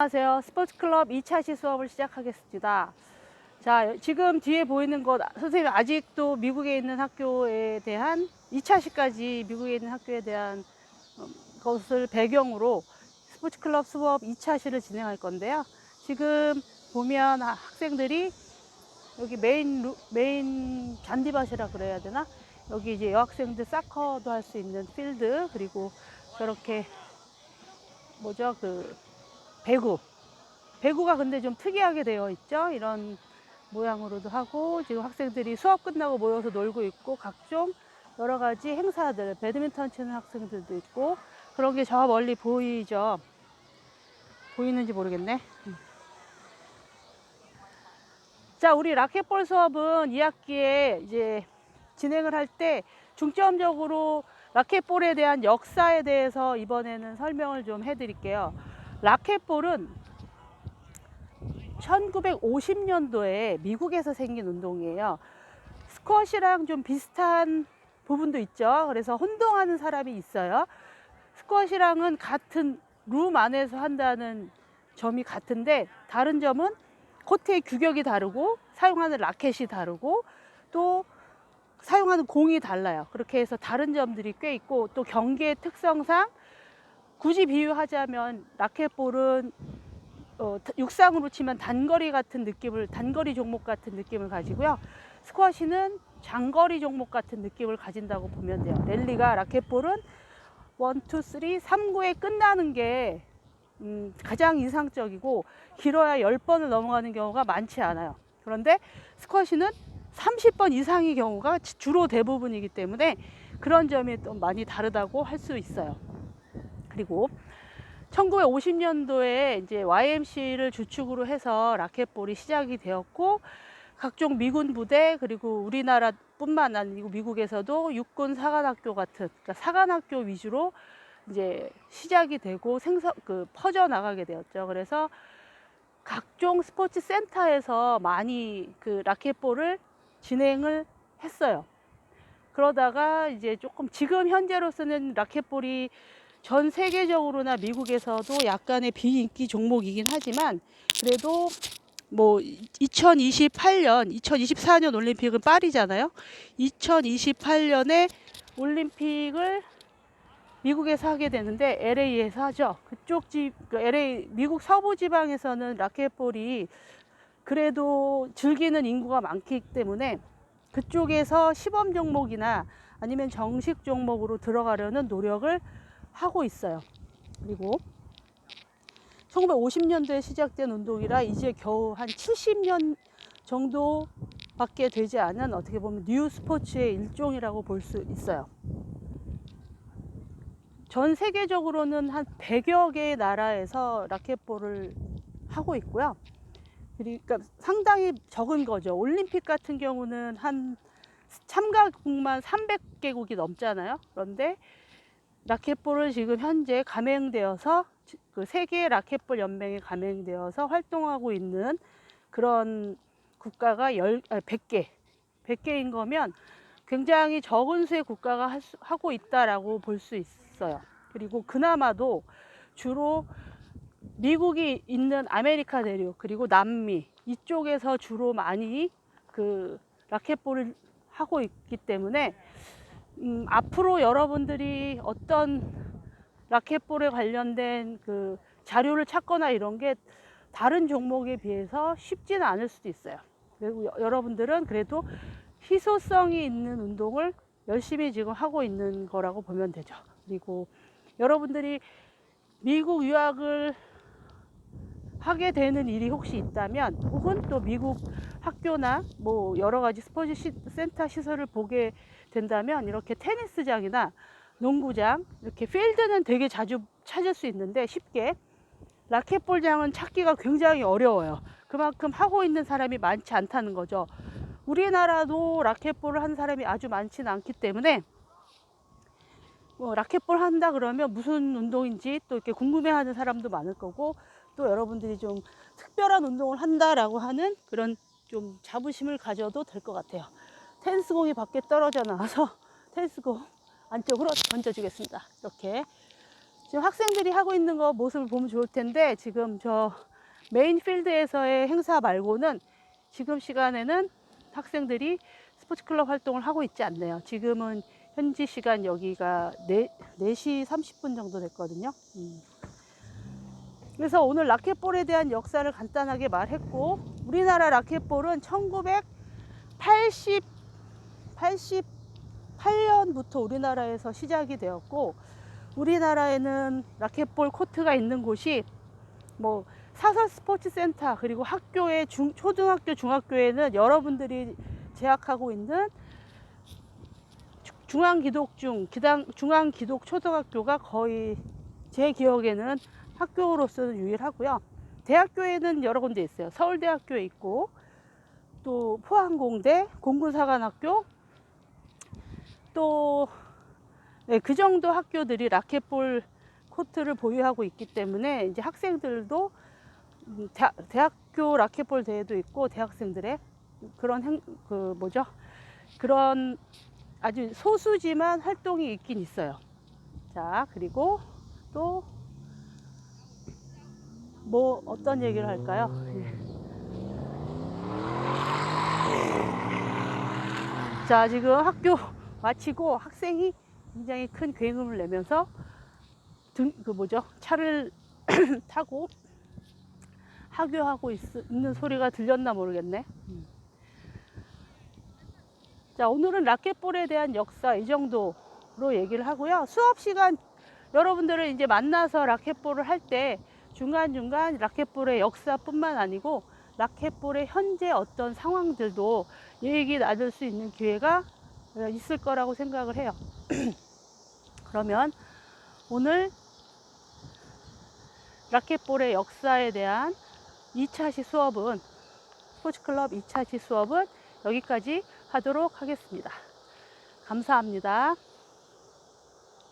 안녕하세요. 스포츠클럽 2차시 수업을 시작하겠습니다. 자, 지금 뒤에 보이는 것, 선생님 아직도 미국에 있는 학교에 대한 2차시까지 미국에 있는 학교에 대한 것을 배경으로 스포츠클럽 수업 2차시를 진행할 건데요. 지금 보면 학생들이 여기 메인 잔디밭이라 그래야 되나? 여기 이제 여학생들 사커도 할 수 있는 필드, 그리고 저렇게 뭐죠? 배구가 근데 좀 특이하게 되어 있죠. 이런 모양으로도 하고, 지금 학생들이 수업 끝나고 모여서 놀고 있고, 각종 여러 가지 행사들, 배드민턴 치는 학생들도 있고, 그런 게 저 멀리 보이죠. 보이는지 모르겠네. 자, 우리 라켓볼 수업은 2학기에 이제 진행을 할 때 중점적으로 라켓볼에 대한 역사에 대해서 이번에는 설명을 좀 해드릴게요. 라켓볼은 1950년도에 미국에서 생긴 운동이에요. 스쿼시랑 좀 비슷한 부분도 있죠. 그래서 혼동하는 사람이 있어요. 스쿼시랑은 같은 룸 안에서 한다는 점이 같은데, 다른 점은 코트의 규격이 다르고 사용하는 라켓이 다르고 또 사용하는 공이 달라요. 그렇게 해서 다른 점들이 꽤 있고, 또 경기의 특성상 굳이 비유하자면 라켓볼은 육상으로 치면 단거리 종목 같은 느낌을 가지고요. 스쿼시는 장거리 종목 같은 느낌을 가진다고 보면 돼요. 랠리가 라켓볼은 1, 2, 3, 3구에 끝나는 게 가장 이상적이고, 길어야 10번을 넘어가는 경우가 많지 않아요. 그런데 스쿼시는 30번 이상의 경우가 주로 대부분이기 때문에 그런 점이 또 많이 다르다고 할 수 있어요. 그리고 1950년도에 이제 YMC를 주축으로 해서 라켓볼이 시작이 되었고, 각종 미군 부대, 그리고 우리나라뿐만 아니고 미국에서도 육군 사관학교 같은, 그러니까 사관학교 위주로 이제 시작이 되고 퍼져 나가게 되었죠. 그래서 각종 스포츠 센터에서 많이 그 라켓볼을 진행을 했어요. 그러다가 이제 조금 지금 현재로서는 라켓볼이 전 세계적으로나 미국에서도 약간의 비인기 종목이긴 하지만, 그래도 뭐 2024년 올림픽은 파리잖아요. 2028년에 올림픽을 미국에서 하게 되는데 LA에서 하죠. LA 미국 서부 지방에서는 라켓볼이 그래도 즐기는 인구가 많기 때문에 그쪽에서 시범 종목이나 아니면 정식 종목으로 들어가려는 노력을 하고 있어요. 그리고 1950년도에 시작된 운동이라 이제 겨우 한 70년 정도밖에 되지 않은, 어떻게 보면 뉴 스포츠의 일종이라고 볼 수 있어요. 전 세계적으로는 한 100여 개의 나라에서 라켓볼을 하고 있고요. 그러니까 상당히 적은 거죠. 올림픽 같은 경우는 한 참가국만 300개국이 넘잖아요. 그런데 라켓볼을 지금 현재 가맹되어서 그 세계 라켓볼 연맹에 가맹되어서 활동하고 있는 그런 국가가 100개인 거면 굉장히 적은 수의 국가가 하고 있다라고 볼 수 있어요. 그리고 그나마도 주로 미국이 있는 아메리카 대륙, 그리고 남미 이쪽에서 주로 많이 그 라켓볼을 하고 있기 때문에 앞으로 여러분들이 어떤 라켓볼에 관련된 그 자료를 찾거나 이런 게 다른 종목에 비해서 쉽지는 않을 수도 있어요. 그리고 여러분들은 그래도 희소성이 있는 운동을 열심히 지금 하고 있는 거라고 보면 되죠. 그리고 여러분들이 미국 유학을 하게 되는 일이 혹시 있다면, 혹은 또 미국 학교나 뭐 여러 가지 스포츠 센터 시설을 보게 된다면, 이렇게 테니스장이나 농구장, 이렇게 필드는 되게 자주 찾을 수 있는데 쉽게 라켓볼장은 찾기가 굉장히 어려워요. 그만큼 하고 있는 사람이 많지 않다는 거죠. 우리나라도 라켓볼을 하는 사람이 아주 많지는 않기 때문에 라켓볼 한다 그러면 무슨 운동인지 또 이렇게 궁금해하는 사람도 많을 거고, 또 여러분들이 좀 특별한 운동을 한다라고 하는 그런 좀 자부심을 가져도 될 것 같아요. 테니스공이 밖에 떨어져 나와서 테니스공 안쪽으로 던져주겠습니다. 이렇게 지금 학생들이 하고 있는 거 모습을 보면 좋을 텐데, 지금 저 메인 필드에서의 행사 말고는 지금 시간에는 학생들이 스포츠 클럽 활동을 하고 있지 않네요. 지금은 현지 시간 여기가 4시 30분 정도 됐거든요. 그래서 오늘 라켓볼에 대한 역사를 간단하게 말했고, 우리나라 라켓볼은 1988년부터 우리나라에서 시작이 되었고, 우리나라에는 라켓볼 코트가 있는 곳이 뭐 사설 스포츠 센터, 그리고 학교에 초등학교, 중학교에는 여러분들이 재학하고 있는 중앙기독초등학교가 거의 제 기억에는 학교로서는 유일하고요. 대학교에는 여러 군데 있어요. 서울대학교에 있고, 또 포항공대, 공군사관학교, 또 그 정도 학교들이 라켓볼 코트를 보유하고 있기 때문에 이제 학생들도 대학교 라켓볼 대회도 있고, 대학생들의 그런 그런 아주 소수지만 활동이 있긴 있어요. 자, 그리고 또 뭐 어떤 얘기를 할까요? 자, 지금 학교 마치고 학생이 굉장히 큰 굉음을 내면서 차를 타고 하교하고 있는 소리가 들렸나 모르겠네. 자, 오늘은 라켓볼에 대한 역사 이 정도로 얘기를 하고요. 수업 시간 여러분들을 이제 만나서 라켓볼을 할 때 중간중간 라켓볼의 역사뿐만 아니고 라켓볼의 현재 어떤 상황들도 얘기 나눌 수 있는 기회가 있을 거라고 생각을 해요. 그러면 오늘 라켓볼의 역사에 대한 2차시 수업은, 스포츠클럽 2차시 수업은 여기까지 하도록 하겠습니다. 감사합니다.